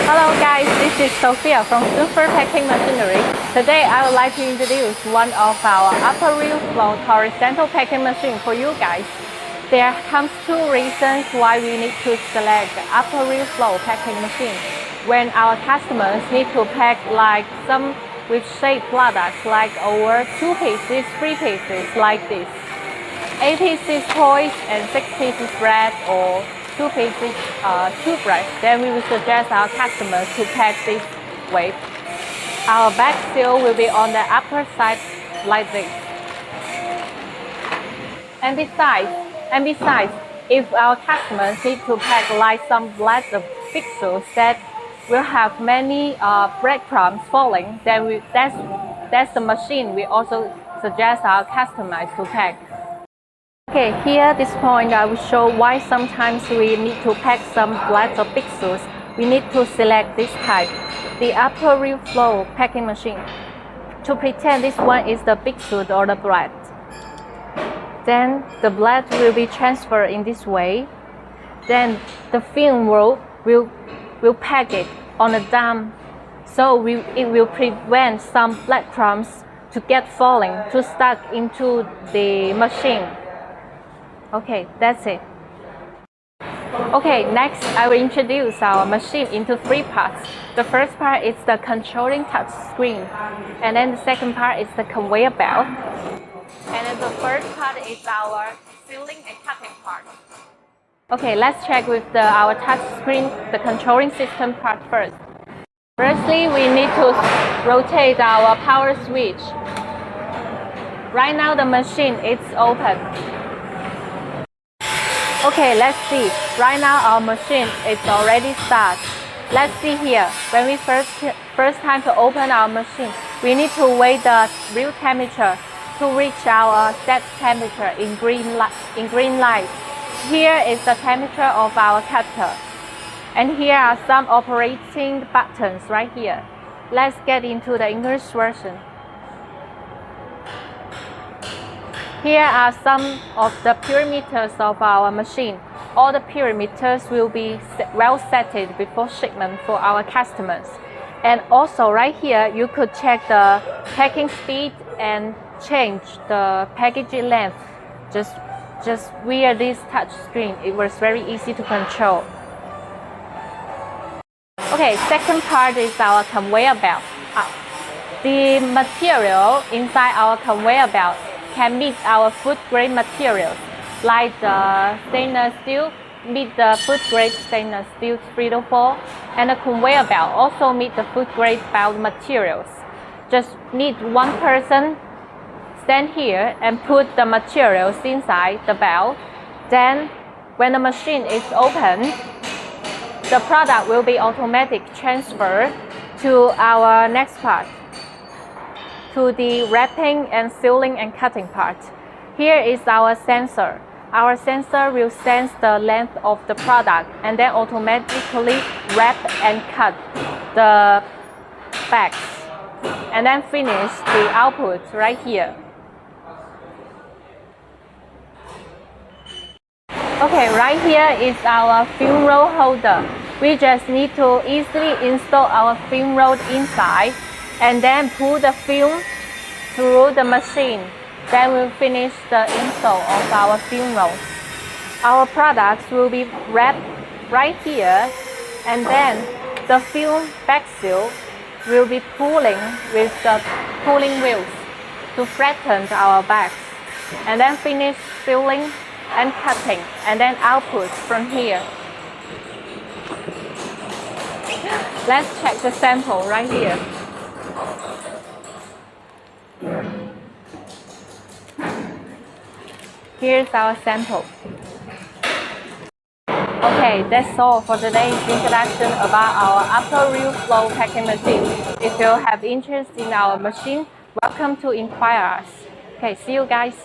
Hello guys, this is Sophia from Soonfer Packing Machinery. Today I would like to introduce one of our upper real flow horizontal packing machine for you guys. There comes two reasons why we need to select upper real flow packing machine. When our customers need to pack like some with shape products like over 2 pieces, 3 pieces like this, 8 pieces toys and 6 pieces bread or 2 pieces toothbrush, then we will suggest our customers to pack this way. Our bag seal will be on the upper side like this. And besides, if our customers need to pack like some lots of pixels that will have many breadcrumbs falling, then that's the machine we also suggest our customers to pack. Okay, here at this point I will show why sometimes we need to pack some lots of pixels. We need to select this type, the upper real flow packing machine. To pretend this one is the pixel or the bread. Then the bread will be transferred in this way. Then the film will pack it on a dam, so it will prevent some breadcrumbs to get falling, to stuck into the machine. Okay, that's it. Okay, next I will introduce our machine into 3 parts. The first part is the controlling touch screen, and then the second part is the conveyor belt, and then the third part is our sealing and cutting part. Okay, let's check with our touch screen, the controlling system part first. Firstly, we need to rotate our power switch. Right now the machine is open. Okay, let's see. Right now our machine is already started. Let's see here. When we first time to open our machine, we need to weigh the real temperature to reach our set temperature in green light. Here is the temperature of our cutter. And here are some operating buttons right here. Let's get into the English version. Here are some of the parameters of our machine. All the parameters will be well set before shipment for our customers. And also right here, you could check the packing speed and change the packaging length. Just via this touch screen, it was very easy to control. Okay, second part is our conveyor belt. The material inside our conveyor belt can meet our food grade materials, like the stainless steel meet the food grade stainless steel 304, and the conveyor belt also meet the food grade belt materials. Just need one person stand here and put the materials inside the belt. Then when the machine is open, the product will be automatic transferred to our next part, to the wrapping and sealing and cutting part. Here is our sensor. Our sensor will sense the length of the product and then automatically wrap and cut the bags, and then finish the output right here. Okay, right here is our film roll holder. We just need to easily install our film roll inside and then pull the film through the machine. Then we'll finish the install of our film rolls. Our products will be wrapped right here, and then the film bag seal will be pulling with the pulling wheels to flatten our bags, and then finish sealing and cutting, and then output from here. Let's check the sample right here. Here's our sample. Okay, that's all for today's introduction about our upper real flow packing machine. If you have interest in our machine, welcome to inquire us. Okay, see you guys.